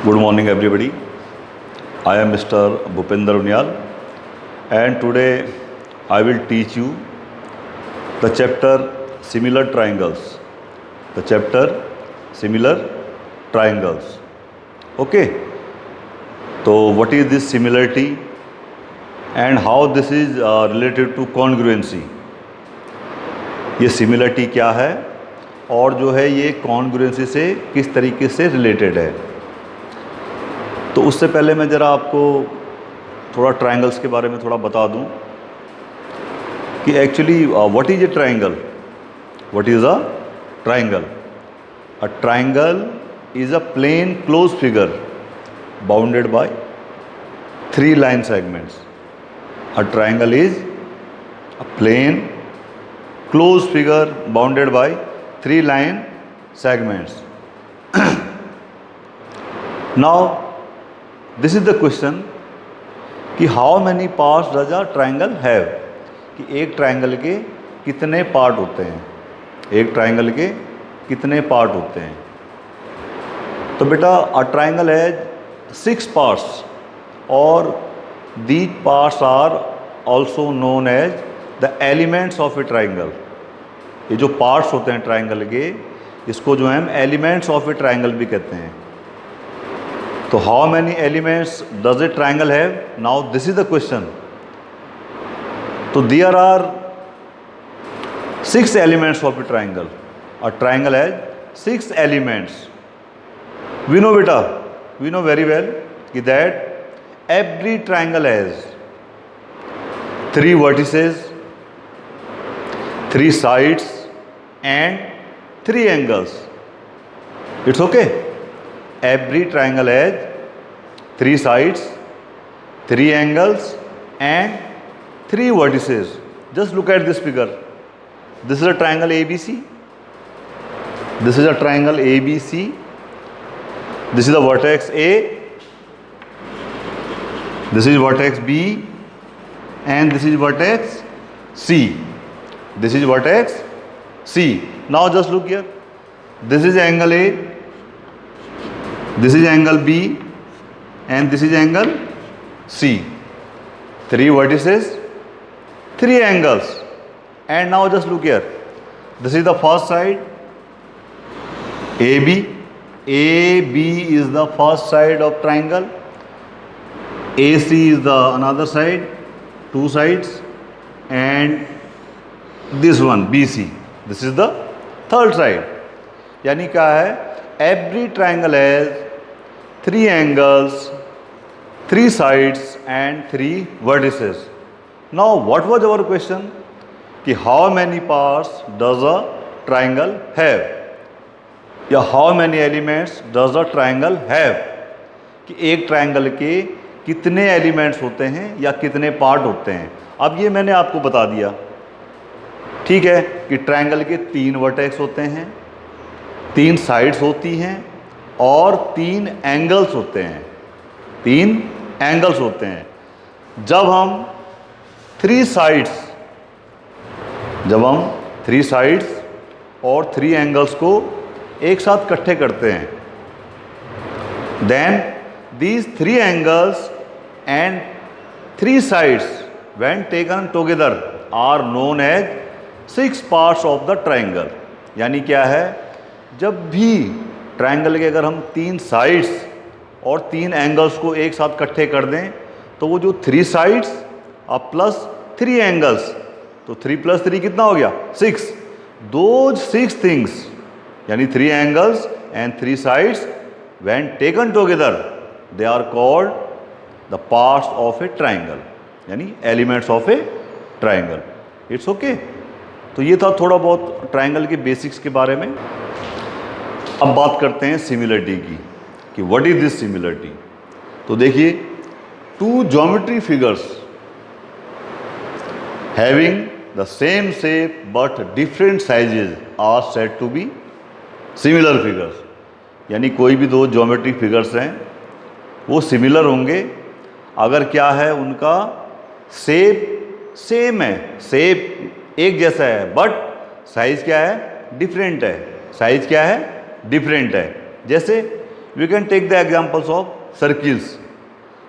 Good morning, everybody. I am Mr. Bhupender Unyal, and today I will teach you the chapter Similar Triangles. The chapter Similar Triangles. Okay. So, what is this similarity and how this is related to congruency? ये similarity क्या है और जो है ये congruency से किस तरीके से रिलेटेड है। तो उससे पहले मैं ज़रा आपको थोड़ा ट्रायंगल्स के बारे में थोड़ा बता दूं कि actually what is a triangle. What is a triangle? A triangle is a plane close figure bounded by 3 line segments. A triangle is a plane closed figure bounded by 3 line segments. Now this is the question कि how many parts does a triangle have, कि एक triangle के कितने part होते हैं, एक triangle के कितने पार्ट होते हैं। तो बेटा a triangle has 6 parts और these parts are also known as the elements of a triangle। ये जो पार्ट्स होते हैं ट्रायंगल के, इसको जो हम एलिमेंट्स ऑफ ए ट्रायंगल भी कहते हैं। तो how many elements does a triangle have? Now this is the question. तो there are 6 elements of a triangle. A triangle has 6 elements. We know बेटा, वी नो वेरी वेल कि that every triangle has 3 vertices, 3 sides and 3 angles. It's okay. Every triangle has 3 sides, 3 angles and 3 vertices. Just look at this figure. This is a triangle ABC. This is a triangle ABC. This is the vertex A. This is vertex B and this is vertex C. This is vertex C. Now just look here. This is angle A, this is angle B and this is angle C. 3 vertices, 3 angles. And now just look here. This is the first side AB. AB is the first side of triangle. AC is the another side, 2 sides, and this one BC, this is the third side. यानी क्या है? Every triangle has 3 angles, 3 sides and 3 vertices. Now what was our question? कि how many parts does a triangle have, या how many elements does a triangle have, कि एक triangle के कितने elements होते हैं या कितने पार्ट होते हैं। अब ये मैंने आपको बता दिया, ठीक है, कि ट्रायंगल के 3 वर्टेक्स होते हैं, 3 साइड्स होती हैं और 3 एंगल्स होते हैं, 3 एंगल्स होते हैं। जब हम 3 साइड्स और 3 एंगल्स को एक साथ इकट्ठे करते हैं, then these 3 angles and 3 sides when taken together are known as 6 parts of the triangle. यानी क्या है? जब भी ट्रायंगल के अगर हम 3 साइड्स और 3 एंगल्स को एक साथ इकट्ठे कर दें तो वो जो 3 साइड्स और प्लस 3 एंगल्स, तो 3 + 3 कितना हो गया? 6। दोज 6 थिंग्स यानी 3 angles and 3 sides when taken together they are called the parts of a triangle, यानी elements of a triangle. It's okay. तो ये था थोड़ा बहुत ट्रायंगल के बेसिक्स के बारे में। अब बात करते हैं सिमिलरिटी की, कि व्हाट इज दिस सिमिलरिटी। तो देखिए, 2 geometry figures having the same shape but different sizes are said to be similar figures. यानी कोई भी 2 ज्योमेट्री फिगर्स हैं वो सिमिलर होंगे अगर क्या है, उनका शेप सेम है, शेप एक जैसा है, बट साइज क्या है? डिफरेंट है। साइज क्या है? डिफरेंट है। जैसे we can take the examples of circles.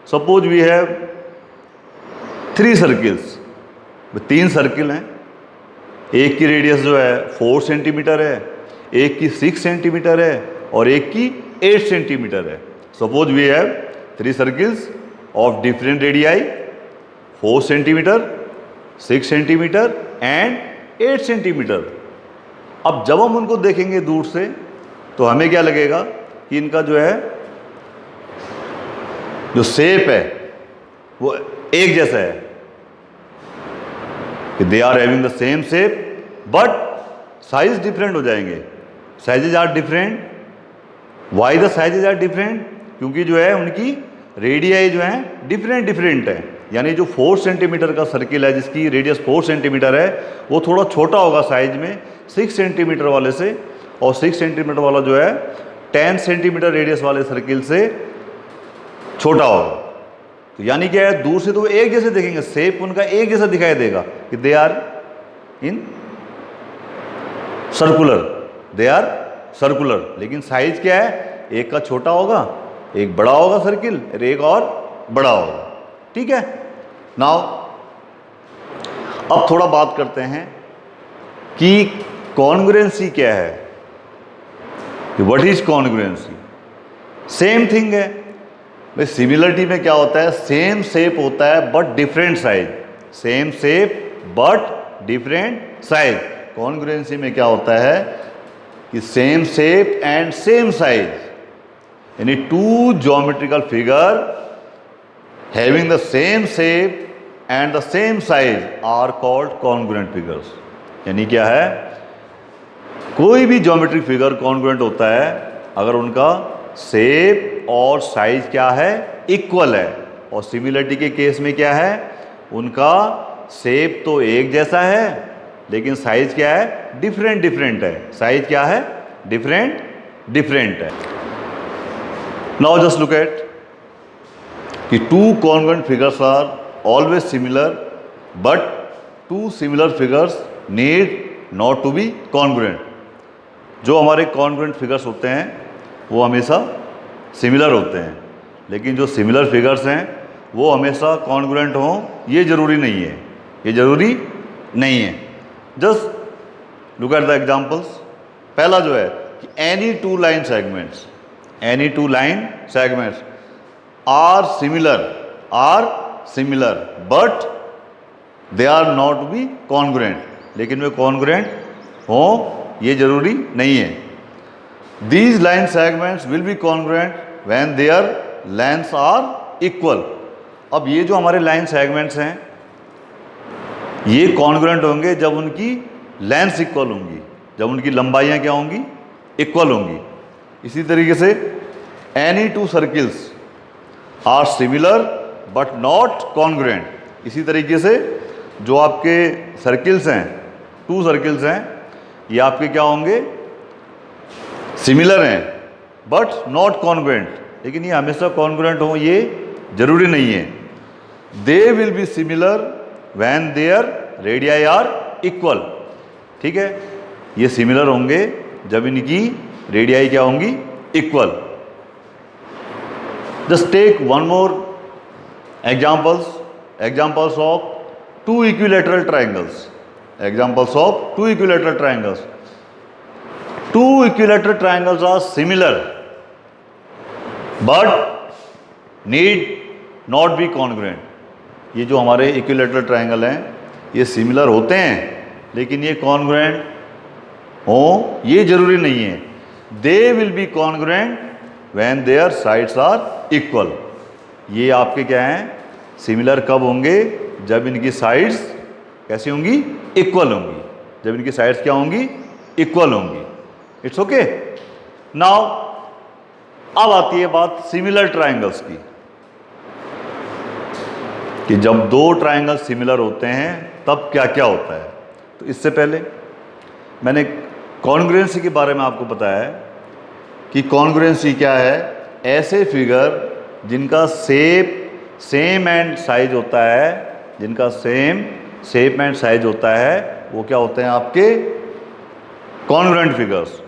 Suppose we have 3 circles, 3 circle हैं, एक की रेडियस जो है 4 सेंटीमीटर है, एक की 6 सेंटीमीटर है और एक की 8 सेंटीमीटर है. Suppose we have 3 circles of different radii, 4 centimetre, 6 centimetre and 8 centimetre. अब जब हम उनको देखेंगे दूर से तो हमें क्या लगेगा कि इनका जो है जो शेप है वो एक जैसा है, कि they are having the same shape but size different हो जाएंगे. Sizes are different. Why the sizes are different? क्योंकि जो है उनकी रेडियाई जो है डिफरेंट है. यानी जो 4 सेंटीमीटर का सर्किल है जिसकी रेडियस 4 सेंटीमीटर है वो थोड़ा छोटा होगा साइज में 6 सेंटीमीटर वाले से, और 6 सेंटीमीटर वाला जो है 10 सेंटीमीटर रेडियस वाले सर्किल से छोटा होगा. तो यानी क्या है, दूर से तो वो एक जैसे देखेंगे, शेप उनका एक जैसा दिखाई देगा कि दे आर इन सर्कुलर, लेकिन साइज क्या है, एक का छोटा होगा, एक बड़ा होगा सर्किल, एक और बड़ा होगा. ठीक है. नाउ अब थोड़ा बात करते हैं कि कॉन्ग्रुएंसी क्या है. What is congruency? Same thing है भाई. सिमिलरिटी में क्या होता है, सेम शेप होता है but different size. Same shape but different size. Congruency में क्या होता है कि same shape and same size, यानी 2 geometrical figure having the same shape and the same size are called congruent figures. यानी क्या है, कोई भी ज्योमेट्रिक फिगर कॉन्ग्रुएंट होता है अगर उनका शेप और साइज क्या है, इक्वल है. और सिमिलरिटी के केस में क्या है, उनका शेप तो एक जैसा है लेकिन साइज क्या है, डिफरेंट है. साइज क्या है, डिफरेंट है. नाउ जस्ट लुक एट कि 2 congruent figures are always similar but 2 similar figures need not to be congruent. जो हमारे कॉन्ग्रुएंट फिगर्स होते हैं वो हमेशा सिमिलर होते हैं, लेकिन जो सिमिलर फिगर्स हैं वो हमेशा कॉन्ग्रुएंट हों ये ज़रूरी नहीं है. ये ज़रूरी नहीं है. Just look at the examples. पहला जो है कि any 2 line segments are similar but they are not be congruent. लेकिन वे कॉन्ग्रुएंट हों ये ज़रूरी नहीं है. These line segments will be congruent when their lengths are equal. अब ये जो हमारे लाइन सेगमेंट्स हैं ये कॉन्ग्रुएंट होंगे जब उनकी लेंथ्स इक्वल होंगी, जब उनकी लंबाइयाँ क्या होंगी, इक्वल होंगी. इसी तरीके से any 2 circles are similar but not congruent. इसी तरीके से जो आपके सर्किल्स हैं, 2 सर्किल्स हैं, ये आपके क्या होंगे, सिमिलर हैं बट नॉट कॉन्ग्रुएंट. लेकिन ये हमेशा कॉन्ग्रुएंट हो ये जरूरी नहीं है. They will be similar when their radii are equal. ठीक है, ये सिमिलर होंगे जब इनकी रेडियाई क्या होंगी, equal. Just take one more examples of 2 equilateral triangles. 2 equilateral triangles are similar but need not be congruent. ये जो हमारे equilateral triangle हैं ये similar होते हैं लेकिन ये congruent हो ये जरूरी नहीं है. They will be congruent when their sides are equal. ये आपके क्या हैं, similar कब होंगे, जब इनकी sides कैसी होंगी, equal होंगी. जब इनकी sides क्या होंगी, equal होंगी. It's okay. नाउ अब आती है बात सिमिलर ट्रायंगल्स की, कि जब 2 ट्रायंगल सिमिलर होते हैं तब क्या क्या होता है. तो इससे पहले मैंने कॉन्ग्रुएंसी के बारे में आपको बताया है कि कॉन्ग्रुएंसी क्या है, ऐसे फिगर जिनका सेम एंड साइज होता है, जिनका सेम शेप एंड साइज होता है वो क्या होते हैं आपके कॉन्ग्रुएंट फिगर्स.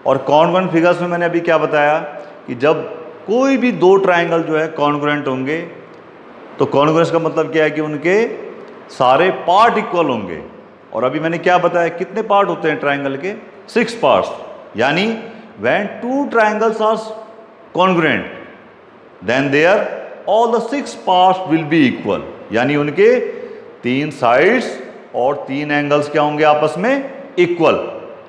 और कॉन्ग्रुएंट फिगर्स में मैंने अभी क्या बताया कि जब कोई भी दो ट्राइंगल जो है कॉन्ग्रुएंट होंगे, तो कॉन्ग्रुएंस का मतलब क्या है कि उनके सारे पार्ट इक्वल होंगे। और अभी मैंने क्या बताया, कितने पार्ट होते हैं ट्राइंगल के? 6 पार्ट्स। यानी when two triangles are congruent then their all the 6 parts will be equal, यानी उनके 3 साइड्स और 3 एंगल्स क्या होंगे आपस में? इक्वल।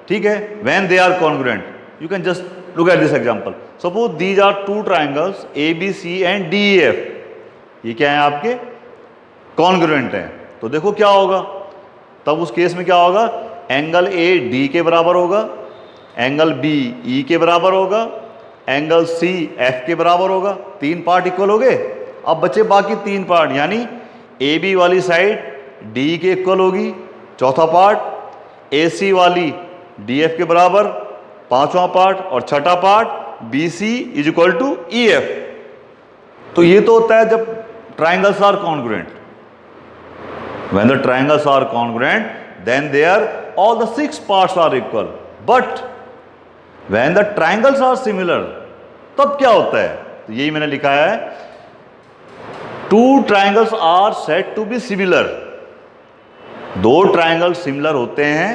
ठीक है, when they are congruent. You can just look at this example. Suppose these are two triangles ABC and DEF। ये क्या है आपके? कॉन्ग्रुएंट है। तो देखो क्या होगा, तब उस केस में क्या होगा? एंगल A D के बराबर होगा, एंगल B E के बराबर होगा, एंगल C F के बराबर होगा। 3 पार्ट इक्वल हो गए। अब बचे बाकी 3 पार्ट, यानी AB वाली साइड D के इक्वल होगी, चौथा पार्ट AC वाली DF के बराबर, पांचवा पार्ट, और छठा part BC is equal to EF। तो ये तो होता है जब triangles are congruent. When the triangles are congruent, then there all the 6 parts are equal. But when the triangles are similar, तब क्या होता है? तो यही मैंने लिखा है, two triangles are said to be similar. दो ट्राइंगल सिमिलर होते हैं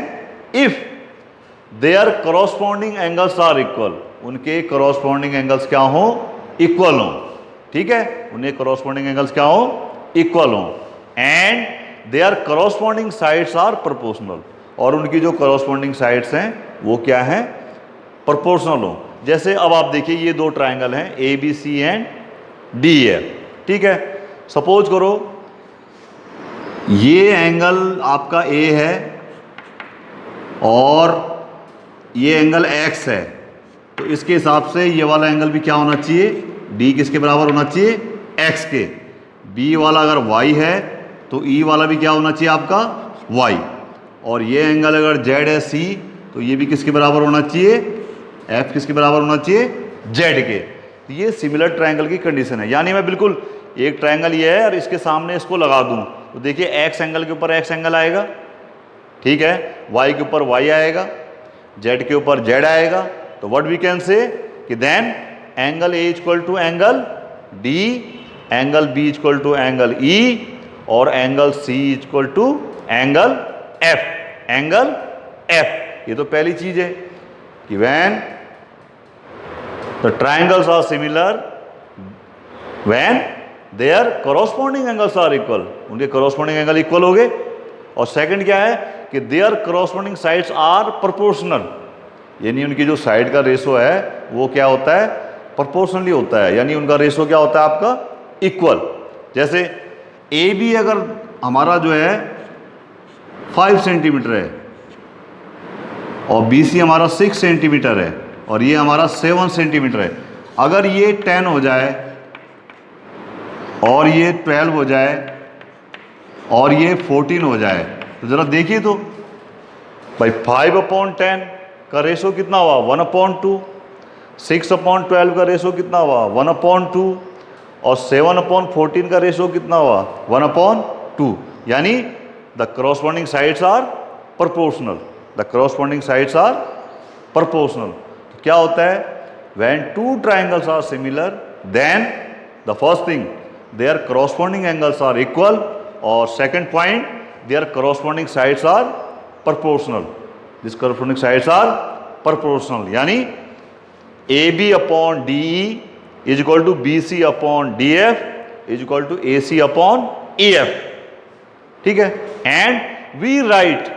if their corresponding angles are equal. उनके corresponding angles क्या हो? इक्वल हो। ठीक है, उन्हें corresponding angles क्या हो? इक्वल हो। And their corresponding sides are proportional, और उनकी जो करॉस्पॉन्डिंग साइड्स हैं वो क्या हैं? प्रोपोर्शनल हो। जैसे अब आप देखिए, ये दो ट्राइंगल हैं ABC एंड DEF। ठीक है, सपोज करो ये एंगल आपका A है और ये एंगल X है, तो इसके हिसाब से ये वाला एंगल भी क्या होना चाहिए? D किसके बराबर होना चाहिए? X के। B वाला अगर Y है तो E वाला भी क्या होना चाहिए आपका? Y। और ये एंगल अगर Z है C, तो ये भी किसके बराबर होना चाहिए? F किसके बराबर होना चाहिए? Z के। तो ये सिमिलर ट्रायंगल की कंडीशन है। यानी मैं बिल्कुल एक ट्रायंगल ये है और इसके सामने इसको लगा दूं, तो देखिए X एंगल के ऊपर X एंगल आएगा, ठीक है, Y के ऊपर Y आएगा, Z के ऊपर Z आएगा। तो व्हाट वी कैन से कि then angle A equal to angle D, angle B equal to angle E, और angle C equal to angle F, angle F। ये तो पहली चीज है कि when the triangles are similar, when their corresponding angles are equal, उनके corresponding angle equal हो गए। और सेकंड क्या है कि their corresponding sides are proportional, यानी उनकी जो साइड का रेशो है वो क्या होता है? प्रोपोर्शनली होता है, यानी उनका रेशो क्या होता है आपका? इक्वल। जैसे AB अगर हमारा जो है 5 सेंटीमीटर है और BC हमारा 6 सेंटीमीटर है और ये हमारा 7 सेंटीमीटर है, अगर ये 10 हो जाए और ये 12 हो जाए और ये 14 हो जाए, तो ज़रा देखिए तो भाई 5/10 का रेशो कितना हुआ? 1/2। 6/12 का रेशो कितना हुआ? 1/2। और 7/14 का रेशो कितना हुआ? 1/2। यानी the corresponding sides are proportional, the corresponding sides are proportional. तो क्या होता है? When two triangles are similar, then the first thing their corresponding angles are equal, और second point their corresponding sides are proportional. This corresponding sides are proportional, यानी AB/DE is equal to BC/DF is equal to AC/EF। ठीक है, and we write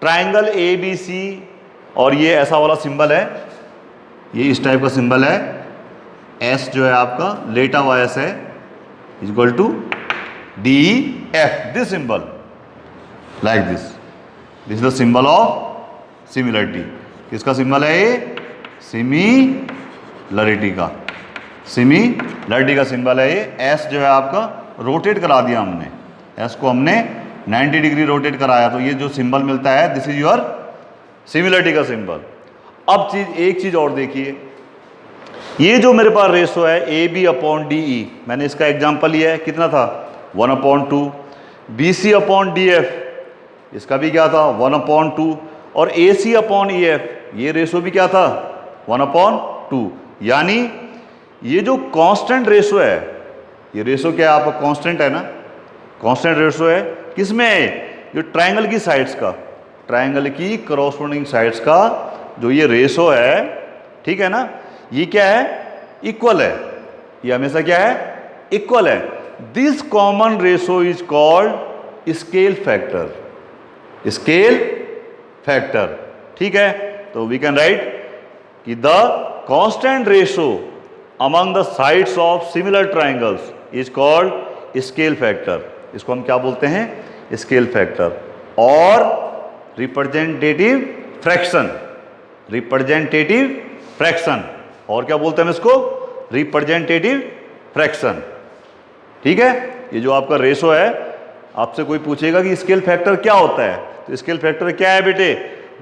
triangle ABC, और ये ऐसा वाला symbol है, ये इस टाइप का सिंबल है, S जो है आपका लेटा हुआ S है, is equal to DEF। This symbol like this is the symbol of similarity. किसका सिंबल है ये? सिमिलरिटी का, सिमिलरिटी का सिंबल है ये। S जो है आपका रोटेट करा दिया हमने, S को हमने 90 डिग्री रोटेट कराया, तो ये जो सिंबल मिलता है दिस इज योर सिमिलरिटी का सिंबल। अब एक चीज और देखिए, ये जो मेरे पास रेशो है AB/DE, मैंने इसका एग्जांपल लिया है, कितना था? 1/2। BC/DF इसका भी क्या था? 1/2। और AC/EF ये रेशो भी क्या था? 1/2। यानी ये जो कांस्टेंट रेशो है, ये रेशो क्या है आपका, कांस्टेंट है ना, कांस्टेंट रेशो है किसमें है, जो ट्रायंगल की साइड्स का, ट्रायंगल की करॉस्पोंडिंग साइड्स का जो ये रेशो है, ठीक है ना, ये क्या है, इक्वल है, ये हमेशा क्या है, इक्वल है। This common ratio is called scale factor, scale factor, ठीक है। तो वी कैन राइट कि the constant ratio among the sides of similar triangles is called scale factor. इसको हम क्या बोलते हैं, स्केल फैक्टर। और रिप्रेजेंटेटिव फ्रैक्शन, रिप्रेजेंटेटिव फ्रैक्शन, और क्या बोलते हैं हम इसको, रिप्रेजेंटेटिव फ्रैक्शन, ठीक है। ये जो आपका रेशो है, आपसे कोई पूछेगा कि स्केल फैक्टर क्या होता है, तो स्केल फैक्टर क्या है बेटे,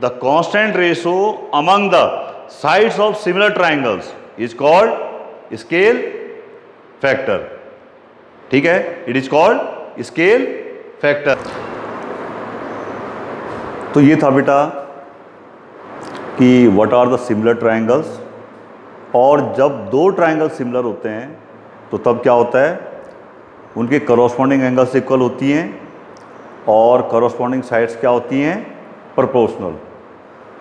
the constant ratio among the sides of similar triangles is called scale factor, ठीक है, it is called scale factor. तो ये था बेटा कि what are the similar triangles, और जब दो ट्रायंगल सिमिलर होते हैं तो तब क्या होता है, उनके करॉस्पॉन्डिंग एंगल्स इक्वल होती हैं और करॉस्पॉन्डिंग साइड्स क्या होती हैं, प्रोपोर्शनल।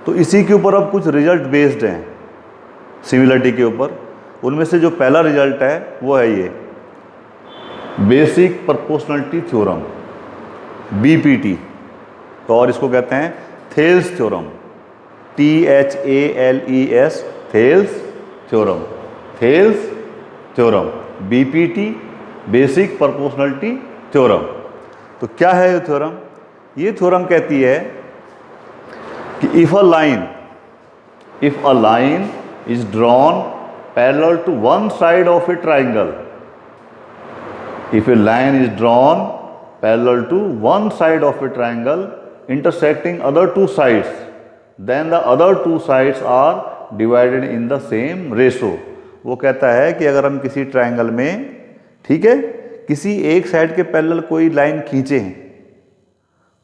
तो इसी के ऊपर अब कुछ रिजल्ट बेस्ड हैं सिमिलरिटी के ऊपर। उनमें से जो पहला रिजल्ट है वो है ये बेसिक प्रोपोर्शनलिटी थ्योरम, बीपीटी, तो और इसको कहते हैं Thales theorem, THALES, Thales theorem, Thales theorem, BPT, basic proportionality theorem. तो क्या है ये थ्योरम, ये थ्योरम कहती है कि if a line is drawn parallel to one side of a triangle, if a line is drawn parallel to one side of a triangle intersecting other two sides, then the other two sides are divided in the same ratio। वो कहता है कि अगर हम किसी triangle में, ठीक है, किसी एक साइड के पैरेलल कोई लाइन खींचे,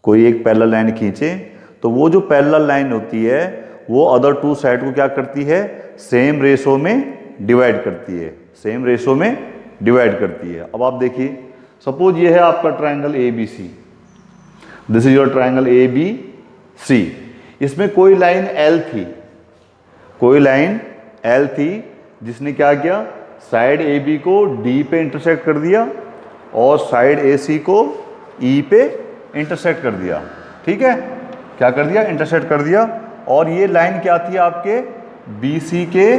कोई एक पैरेलल लाइन खींचे, तो वो जो पैरेलल लाइन होती है वो अदर टू साइड को क्या करती है, सेम रेशो में डिवाइड करती है, सेम रेशो में डिवाइड करती है। अब आप देखिए, सपोज ये है आपका triangle A B C, this is your triangle A B C. इसमें कोई लाइन एल थी, कोई लाइन एल थी जिसने क्या किया, साइड ए बी को डी पे इंटरसेक्ट कर दिया और साइड ए सी को ई पे इंटरसेक्ट कर दिया, ठीक है, क्या कर दिया, इंटरसेक्ट कर दिया। और ये लाइन क्या थी आपके, बी सी के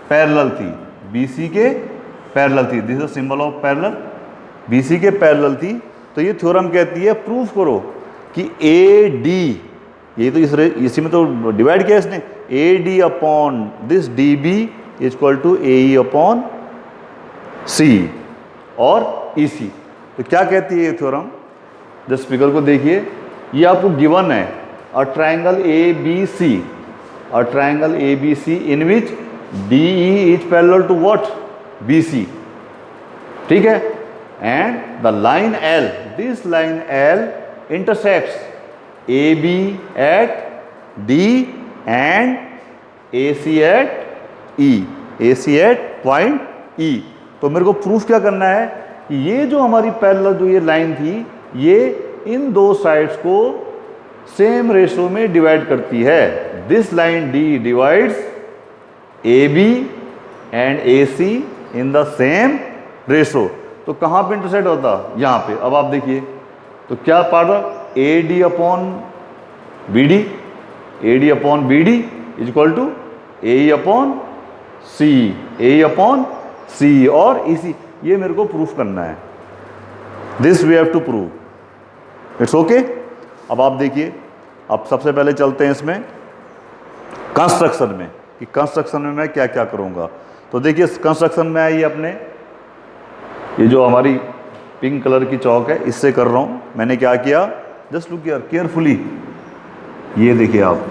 पैरेलल थी, बी सी के पैरेलल थी, this is symbol of parallel, BC के पैरेलल थी। तो ये थ्योरम कहती है प्रूफ करो कि ए डी, ये तो इसी में तो डिवाइड किया इसने, A D upon this D B is equal to A E upon C और ई सी। तो क्या कहती है ये थ्योरम, जस्ट फिगर को देखिए, ये आपको गिवन है a triangle A B C, a triangle A B C in which D E is parallel to what, BC, ठीक है, and the line L, this line L intersects AB at D and AC at E, AC at point E। तो मेरे को proof क्या करना है कि ये जो हमारी पैरेलल जो ये लाइन थी, ये इन दो साइड्स को सेम रेशो में डिवाइड करती है। This line D divides AB and AC in the same ratio. तो कहाँ पे इंटरसेक्ट होता, यहाँ पे। अब आप देखिए, तो क्या part, A D upon B D, A D upon B D is equal to A upon C, A upon C और ई सी। ये मेरे को प्रूफ करना है, this we have to prove, it's okay. अब आप देखिए, अब सबसे पहले चलते हैं इसमें कंस्ट्रक्शन में, कि कंस्ट्रक्शन में मैं क्या क्या करूँगा। तो देखिए कंस्ट्रक्शन में आइए, अपने ये जो हमारी पिंक कलर की चौक है इससे कर रहा हूँ। मैंने क्या किया, जस्ट लुक हियर केयरफुली, ये देखिए आप,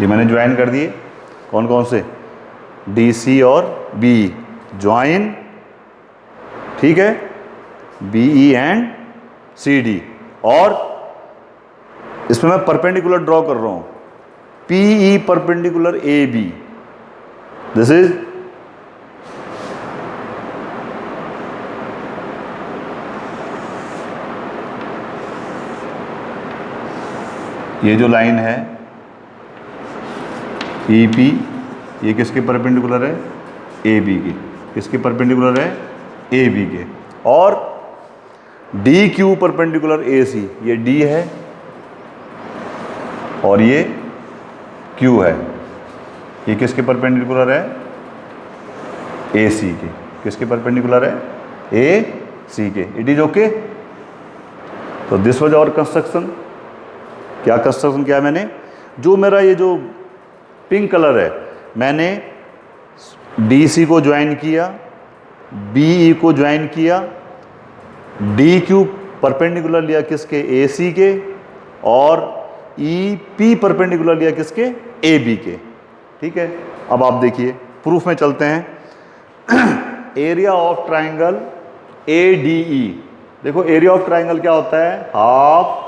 ये मैंने ज्वाइन कर दिए, कौन कौन से, डी सी और बी ई, ज्वाइन, ठीक है, B E and C D. और इसमें मैं परपेंडिकुलर ड्रॉ कर रहा हूं, P E perpendicular A B, this is ये जो लाइन है ई पी, ये किसके परपेंडिकुलर है, ए बी के, किसके परपेंडिकुलर है, ए बी के। और डी क्यू परपेंडिकुलर ए सी, ये डी है और ये क्यू है, ये किसके परपेंडिकुलर है, ए सी के, किसके परपेंडिकुलर है, ए सी के। It is okay. तो दिस वाज आवर कंस्ट्रक्शन। क्या कंस्ट्रक्शन किया मैंने, जो मेरा ये जो पिंक कलर है, मैंने डी सी को ज्वाइन किया, बी ई को ज्वाइन किया, डी क्यू परपेंडिकुलर लिया किसके, ए सी के, और ई पी परपेंडिकुलर लिया किसके, ए बी के। ठीक है, अब आप देखिए प्रूफ में चलते हैं। Area of triangle A D ई, देखो एरिया ऑफ ट्राइंगल क्या होता है, half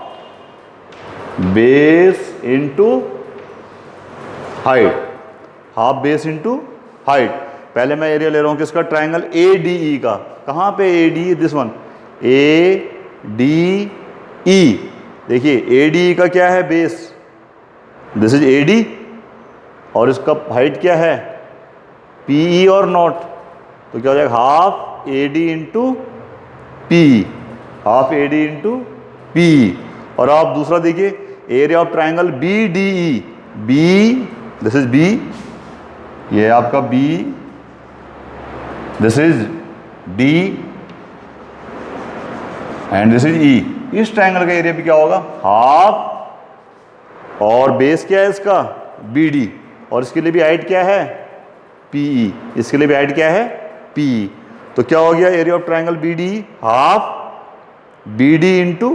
base into height, half base into height. पहले मैं एरिया ले रहा हूं किसका, ट्राइंगल ए डी ई का। कहां पे ए D, this one, A D ई। देखिए ए डी ई का क्या है, base, this is A D, और इसका हाइट क्या है, पी ई और नॉट, तो क्या हो जाएगा, half A D into P, half A D into P. और आप दूसरा देखिए, area of triangle B D E, B, this is B, ये आपका B, this is D, and this is E. इस ट्राइंगल का एरिया भी क्या होगा, हाफ, और बेस क्या है इसका, बी डी, और इसके लिए भी हाइट क्या है, पी ई, इसके लिए भी हाइट क्या है, पी ई। तो क्या हो गया, area of triangle B D, half B D into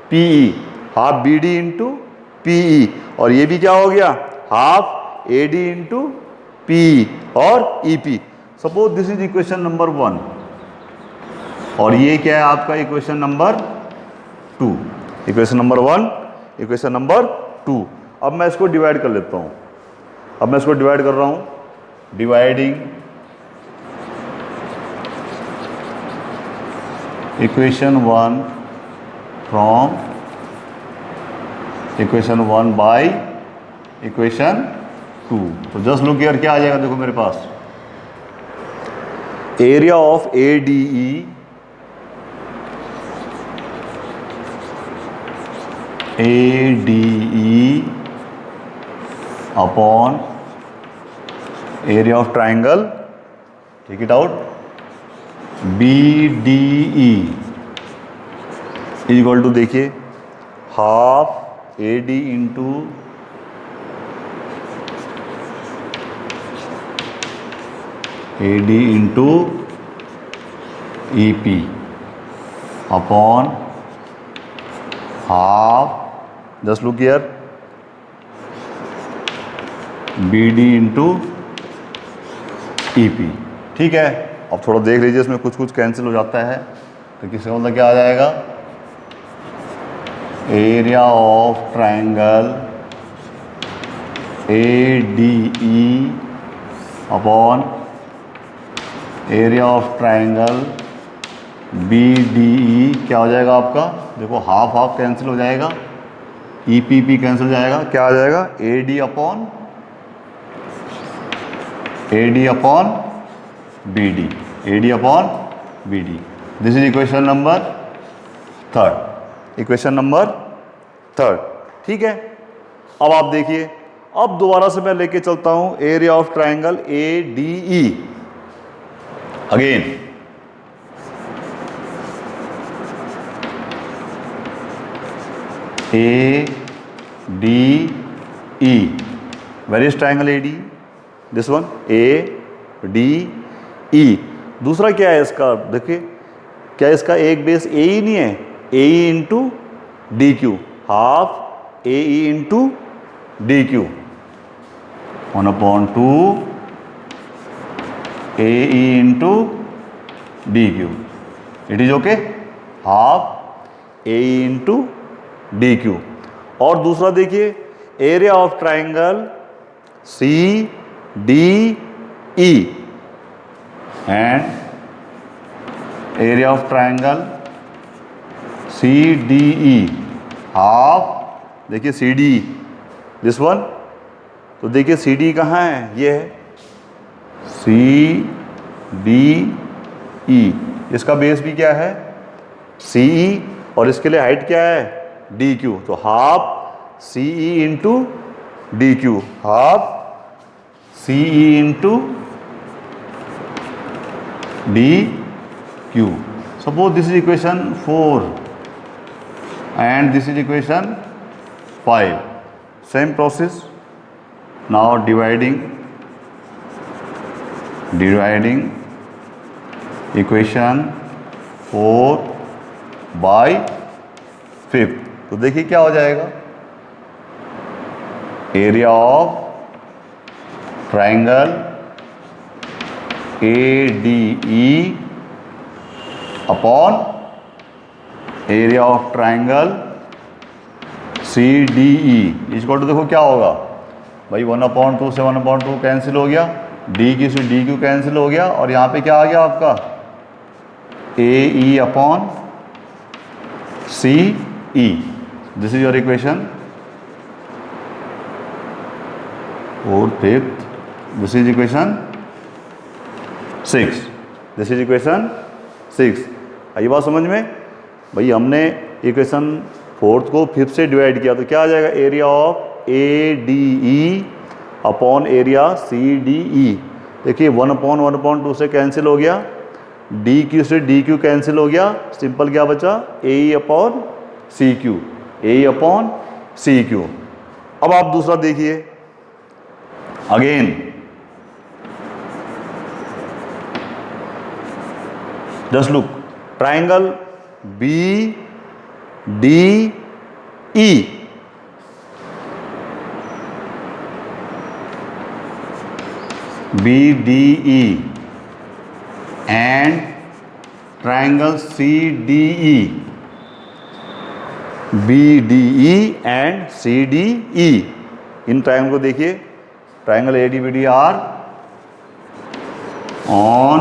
P E, half B D into P E. और ये भी क्या हो गया, half A D into P और E P. Suppose this is equation number 1, और ये क्या है आपका equation number 2, equation number 1, equation number 2। अब मैं इसको डिवाइड कर लेता हूं, अब मैं इसको डिवाइड कर रहा हूं, dividing equation 1 from equation 1 by equation 2। तो जस्ट लुक हियर, क्या आ जाएगा, देखो मेरे पास area of A D E upon area of triangle, take it out, B D E equal to, देखिए half A D into E P upon half, just look here, B D into E P. ठीक है, अब थोड़ा देख लीजिए, इसमें कुछ कुछ कैंसिल हो जाता है, तो किसका मतलब क्या आ जाएगा, area of triangle A D E upon area of triangle B D E, क्या हो जाएगा आपका, देखो हाफ हाफ कैंसिल हो जाएगा, ई पी पी कैंसिल हो जाएगा, क्या आ जाएगा, A D upon B D, A D upon B D. This is equation number 3, equation number 3। ठीक है, अब आप देखिए, अब दोबारा से मैं लेके चलता हूं area of triangle A D E. Again A D E, where is triangle A D, this one, A D E. दूसरा क्या है इसका, देखिए क्या इसका एक बेस ए ही नहीं है, A E into D Q, half A E into D Q. 1/2 AE into DQ. It is okay, half AE into DQ. और दूसरा देखिए, area of triangle CDE and area of triangle CDE half, देखिए CDE this one, तो देखिए CDE कहाँ है, ये है CDE, इसका बेस भी क्या है CE और इसके लिए हाइट क्या है DQ, तो half CE into DQ, half CE into DQ. Suppose this is equation 4 and this is equation 5. Same process. Now dividing equation 4 by 5. तो देखिए क्या हो जाएगा, area of triangle ADE upon area of triangle CDE equal to, देखो क्या होगा भाई, 1/2 से 1/2 कैंसिल हो गया, DQ से DQ कैंसिल हो गया, और यहाँ पे क्या आ गया आपका AE upon CE. This is your equation 4, 5th. This is equation 6. This is equation 6. आई बात समझ में भाई, हमने इक्वेशन 4th को 5th से डिवाइड किया तो क्या आ जाएगा, area of ADE upon area CDE. देखिए 1/1/2 से कैंसिल हो गया, DQ से DQ कैंसिल हो गया, सिंपल क्या बचा AE upon CQ, AE upon CQ. अब आप दूसरा देखिए, again just look, triangle BDE, BDE and triangle CDE, BDE and CDE. इन ट्राइंगल को देखिए, triangle ADBD are on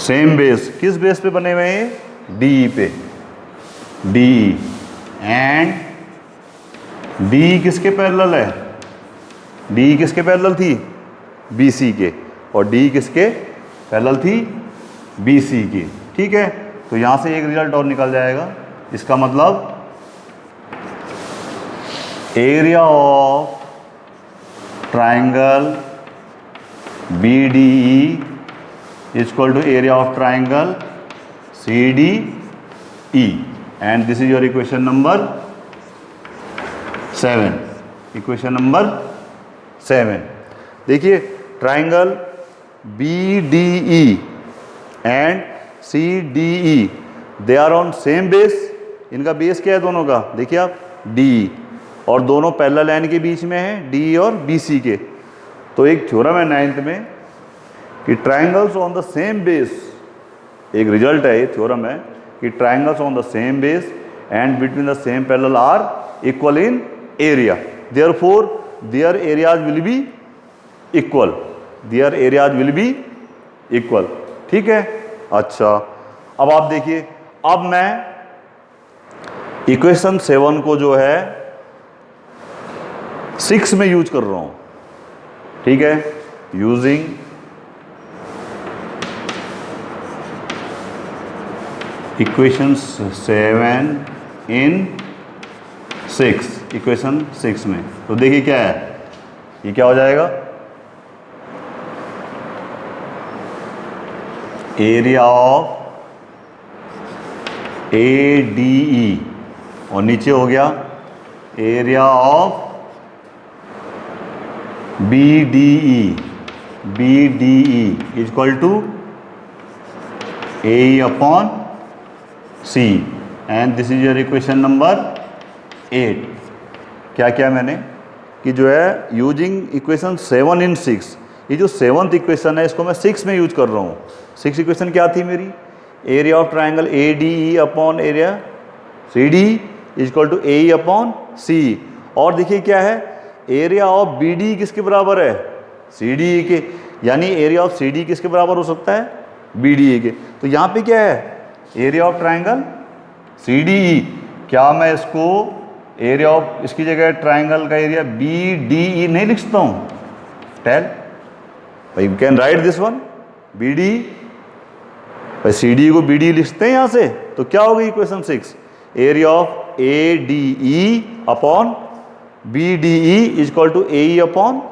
same base. किस बेस पे बने हुए हैं, DE पे, DE एंड DE किसके पैरेलल है, DE किसके पैरेलल थी BC के, और DE किसके पैरेलल थी BC की. ठीक है, तो यहां से एक रिजल्ट और निकल जाएगा, इसका मतलब area of triangle BDE equal to area of triangle CDE, and this is your equation number 7. Equation number 7. देखिए triangle BDE and CDE they are on same base. इनका बेस क्या है दोनों का, देखिए आप DE, और दोनों पैरेलल लाइन के बीच में है DE और BC के. तो एक थ्योरम है 9th में कि triangles on the same base, एक रिजल्ट है, ये थ्योरम है कि triangles on the same base and between the same parallel are equal in area, therefore their areas will be equal, their areas will be equal. ठीक है, अच्छा अब आप देखिए, अब मैं इक्वेशन 7 को जो है 6 में यूज कर रहा हूं. ठीक है, यूजिंग इक्वेशन 7 इन 6, इक्वेशन 6 में. तो देखिए क्या है, ये क्या हो जाएगा, एरिया ऑफ ADE और नीचे हो गया area of BDE equal to AE upon C, and this is your equation number 8. क्या किया मैंने कि जो है यूजिंग इक्वेशन 7 इन 6, ये जो 7th इक्वेशन है इसको मैं 6 में यूज कर रहा हूँ। 6 इक्वेशन क्या थी मेरी, area of triangle A D E upon area C D equal to A E upon C. और देखिए क्या है, एरिया ऑफ बी डी किसके बराबर है, सी डी ई के, यानी एरिया ऑफ सी डी किसके बराबर हो सकता है, बी डी ई के। तो यहाँ पे क्या है, area of triangle C D E, क्या मैं इसको एरिया ऑफ, इसकी जगह ट्राइंगल का एरिया बी डी ई नहीं लिख सकता हूँ, टेल भाई you can write this one B D, भाई सी डी को बी डी लिखते हैं यहाँ से, तो क्या होगी equation 6, area of A D E upon B D E is equal to A E upon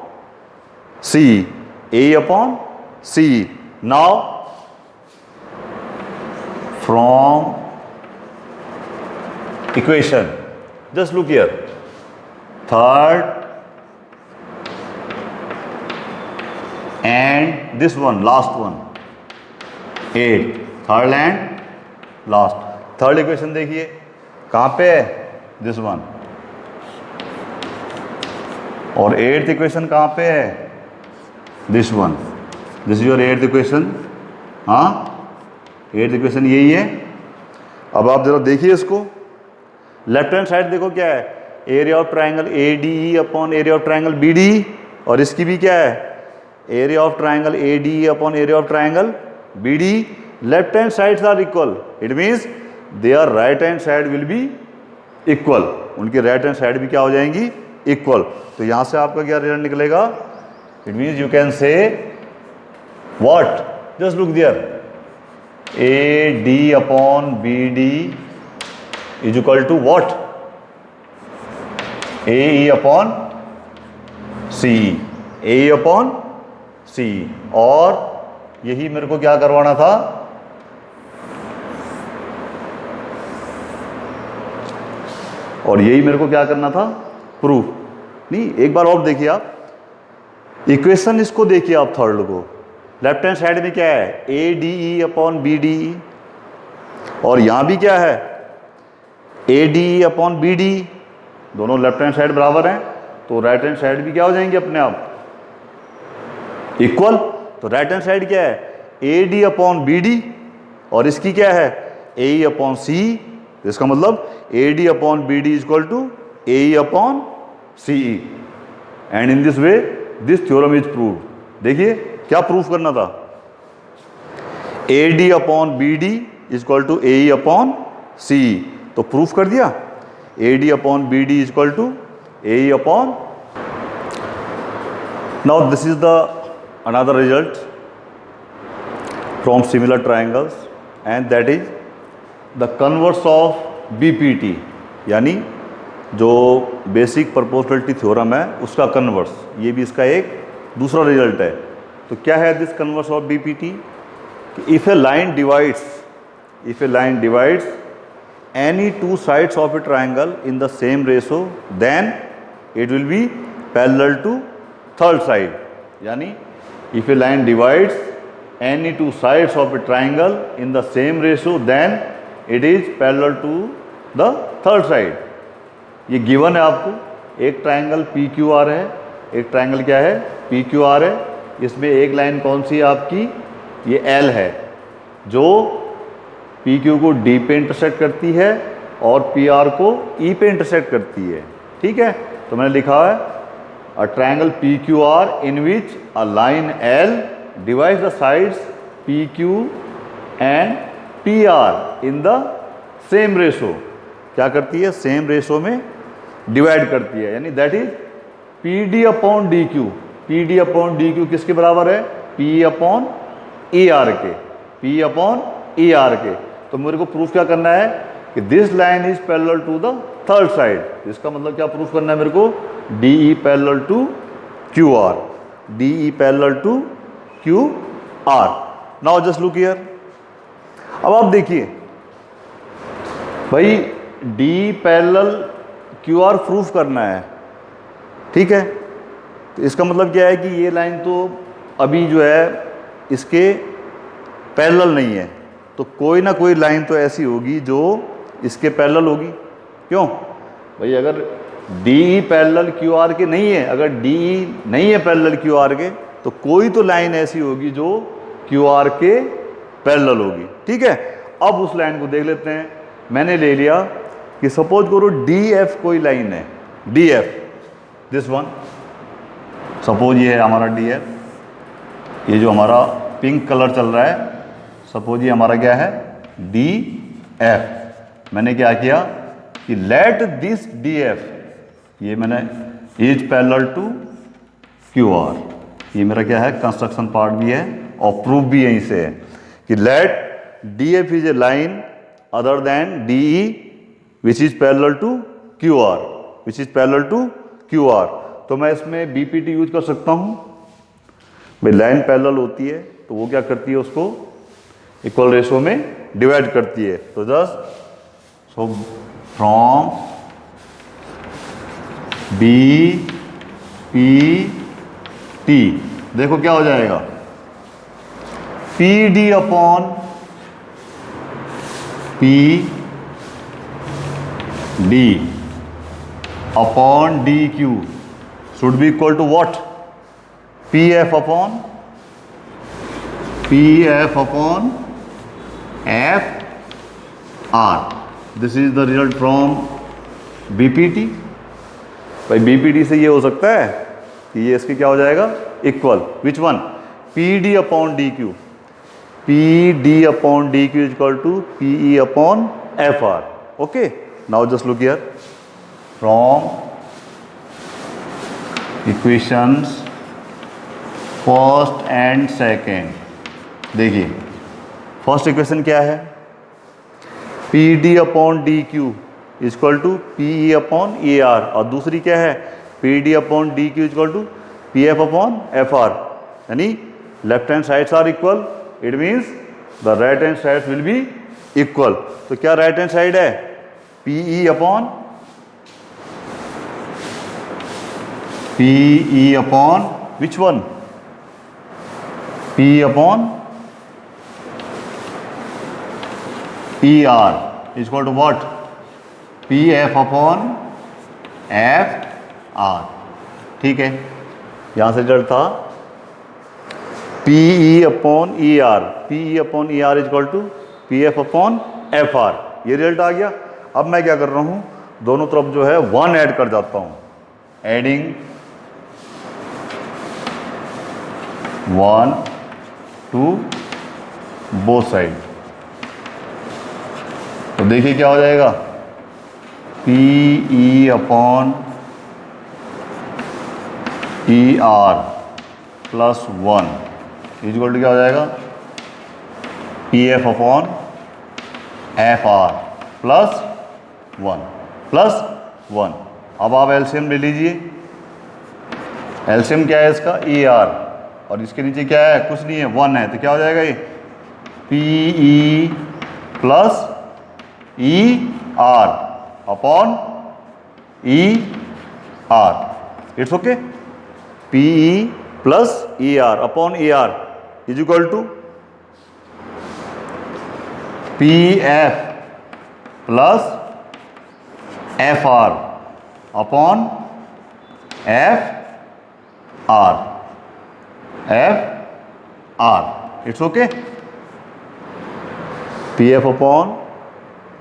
C, A upon C. Now from equation, just look here, third and this one, last one, 8, third and last, third equation देखिए कहाँ पे है, this one, और 8th equation कहाँ पे है, this one, this is your 8th equation, हाँ 8th equation यही है। अब आप जरा देखिए इसको, लेफ्ट हैंड साइड देखो क्या है, area of triangle A D E upon area of triangle B D, और इसकी भी क्या है, area of triangle A D E upon area of triangle B D. Left hand sides are equal, it means their right hand side will be equal, उनकी right hand side भी क्या हो जाएंगी, इक्वल। तो यहाँ से आपका क्या रिजल्ट निकलेगा, it means you can say what, just look there, A D upon B D is equal to what, A E upon C, A E upon C. और यही मेरे को क्या करवाना था, और यही मेरे को क्या करना था, प्रूफ। नहीं, एक बार और देखिए आप इक्वेशन, इसको देखिए आप थर्ड को, लेफ्ट हैंड साइड में क्या है, A D E upon B D E, और यहां भी क्या है, A D E upon B D, दोनों लेफ्ट हैंड साइड बराबर हैं, तो राइट हैंड साइड भी क्या हो जाएंगे अपने आप इक्वल। तो राइट हैंड साइड क्या है, A D upon B D, और इसकी क्या है, ए ई अपॉन सी। तो इसका मतलब A D upon B D is equal to A E upon C E, and in this way this theorem is proved. देखिए क्या प्रूफ करना था, A D upon B D is equal to A E upon C, तो proof कर दिया, A D upon B D is equal to A E upon. Now this is the another result from similar triangles, and that is the converse of BPT, यानी जो basic proportionality theorem है उसका converse, ये भी इसका एक दूसरा result है। तो क्या है this converse of BPT, if A line divides any two sides of a triangle in the same ratio, then it will be parallel to third side. यानी if a line divides any two sides of a triangle in the same ratio, then it is parallel to the third side. ये given है आपको, एक triangle P Q are है, एक triangle क्या है, P Q are है, इसमें एक लाइन कौन सी है आपकी, ये एल है, जो पी क्यू को डी पे इंटरसेक्ट करती है और पी आर को ई पे इंटरसेक्ट करती है, ठीक है। तो मैंने लिखा है a triangle P Q R in which a line L divides the sides P Q and P R in the same ratio, क्या करती है, सेम रेशो में डिवाइड करती है, यानी that is P D upon D Q. P D upon D Q किसके बराबर है, पी अपॉन ई आर के, पी अपॉन ई आर के। तो मेरे को प्रूफ क्या करना है कि this line is parallel to the third side. इसका मतलब क्या प्रूफ करना है मेरे को, D E parallel to Q R, D E parallel to Q R. Now just look here, अब आप देखिए भाई D parallel Q R proof करना है, ठीक है। तो इसका मतलब क्या है कि ये लाइन तो अभी जो है इसके पैरेलल नहीं है, तो कोई ना कोई लाइन तो ऐसी होगी जो इसके पैरेलल होगी। क्यों भाई, अगर DE पैरेलल QR के नहीं है। अगर DE नहीं है पैरेलल QR के तो कोई तो लाइन ऐसी होगी जो QR के पैरेलल होगी। ठीक है, अब उस लाइन को देख लेते हैं। मैंने ले लिया कि सपोज करो DF कोई लाइन है, DF दिस वन, सपोज ये है हमारा DF, ये जो हमारा पिंक कलर चल रहा है, सपोज ये हमारा क्या है DF। मैंने क्या किया कि लेट दिस DF, ये मैंने इज पैरेलल टू QR, ये मेरा क्या है कंस्ट्रक्शन पार्ट भी है और प्रूफ भी यहीं से है कि let DF is a line other than DE which is parallel to QR, which is parallel to QR। तो मैं इसमें BPT यूज कर सकता हूं भाई। लाइन पैरेलल होती है तो वो क्या करती है, उसको इक्वल रेशो में डिवाइड करती है। तो जस्ट सो फ्रॉम BPT देखो क्या हो जाएगा, PD upon PD upon DQ should be equal to what, PF upon FR। This is the result from BPT। भाई BPT से ये हो सकता है कि ये इसके क्या हो जाएगा equal, which one, PD upon DQ, PD upon DQ is equal to PE upon FR। Okay, now just look here from equations first and second. देखिए फर्स्ट इक्वेशन क्या है, PD upon DQ is equal to PE upon ER, और दूसरी क्या है PD upon DQ is equal to PF upon FR। यानी left hand sides are equal, it means the right hand sides will be equal. तो क्या right hand side है PE upon which one, PE upon ER is equal to what, PF upon FR। ठीक है, यहां से result था PE upon ER, PE upon ER is equal to PF upon FR। ये result आ गया। अब मैं क्या कर रहा हूं, दोनों तरफ जो है 1 ऐड कर जाता हूं, एडिंग 1 टू बोथ साइड। तो देखिए क्या हो जाएगा, PE upon ER plus 1 is equal to क्या हो जाएगा, PF अपॉन FR प्लस 1। अब आप एलसीएम ले लीजिए। एलसीएम क्या है इसका, ER, और इसके नीचे क्या है, कुछ नहीं है, 1 है। तो क्या हो जाएगा ये PE plus ER upon ER। It's okay, PE plus ER upon ER is equal to PF plus FR upon FR। It's okay, PF upon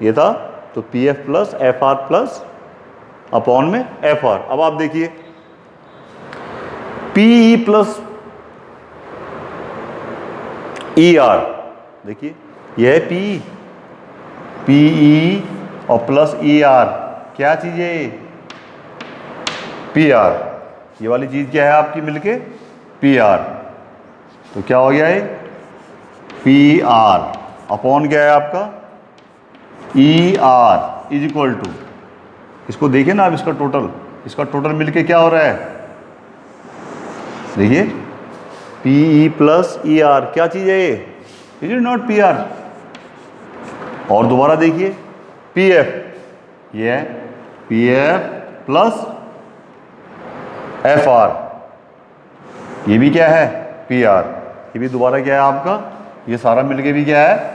ये था तो PF plus FR plus upon में FR। अब आप देखिए PE प्लस ER, देखिए यह है PE और प्लस ER, क्या चीज़ है ये, PR। ये वाली चीज़ क्या है आपकी मिलके PR। तो क्या हो गया ये PR अपॉन क्या है आपका ER इज इक्वल टू, इसको देखिए ना आप, इसका टोटल मिलके क्या हो रहा है, देखिए PE प्लस ER, क्या चीज़ है ये, इज इट नॉट PR। और दोबारा देखिए PF, ये है PF प्लस FR, ये भी क्या है PR, ये भी दोबारा क्या है आपका, ये सारा मिलके भी क्या है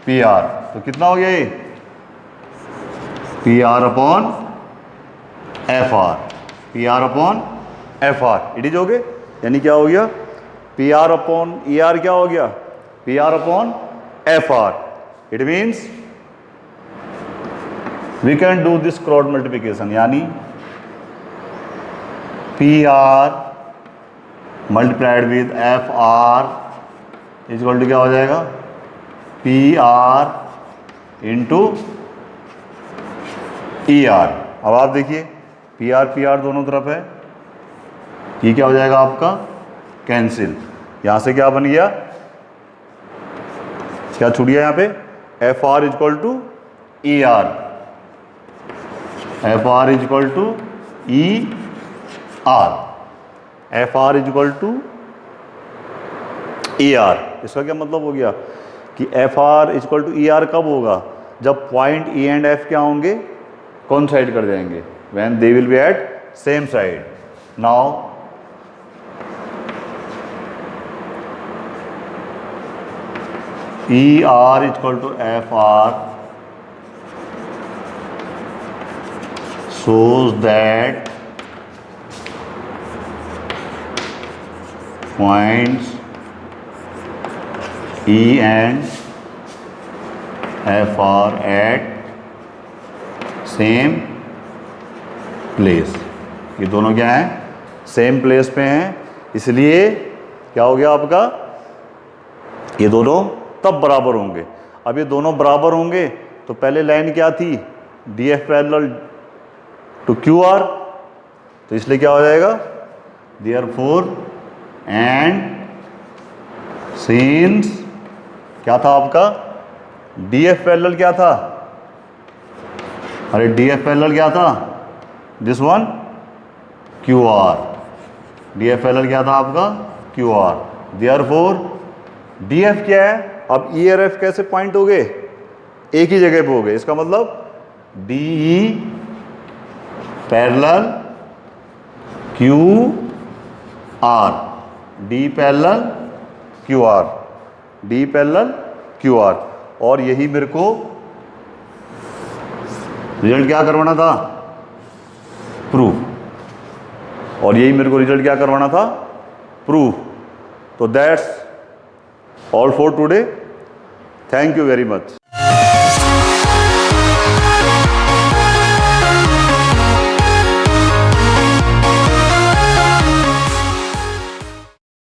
PR। तो कितना हो गया ये P R upon F R, P R upon F R, it is okay. यानी क्या हो गया, P R upon E R क्या हो गया, P R upon F R. It means we can do this cross multiplication, यानी P R multiplied with F R equal to क्या हो जाएगा, P R into E R. अब आप देखिए पी आर दोनों तरफ है, ये क्या हो जाएगा आपका कैंसिल। यहां से क्या बन गया, क्या छूट गया यहाँ पे, F R equal to E R, F R equal to E R, F R equal to E R. इसका क्या मतलब हो गया कि F R equal to E R कब होगा, जब पॉइंट ई एंड एफ क्या होंगे, कौन साइड कर जाएंगे, when they will be at same side. Now E R equal to F R shows that points E and F are at same place। ये दोनों क्या हैं, सेम प्लेस पे हैं, इसलिए क्या हो गया आपका, ये दोनों तब बराबर होंगे। अब ये दोनों बराबर होंगे तो पहले लाइन क्या थी, D F parallel to Q R, तो इसलिए क्या हो जाएगा, देयरफॉर एंड सिंस क्या था आपका, डी एफ पैरेलल क्या था, अरे डी एफ पैरेलल क्या था, this one Q R, D F parallel क्या था आपका Q R, therefore D F क्या है, अब ई और एफ कैसे पॉइंट हो गए, एक ही जगह पे हो गए। इसका मतलब D E parallel Q R, D parallel Q R, D parallel Q R. और यही मेरे को रिजल्ट क्या करवाना था, प्रूफ, और यही मेरे को रिजल्ट क्या करवाना था, प्रूफ। तो that's all for today, thank you very much.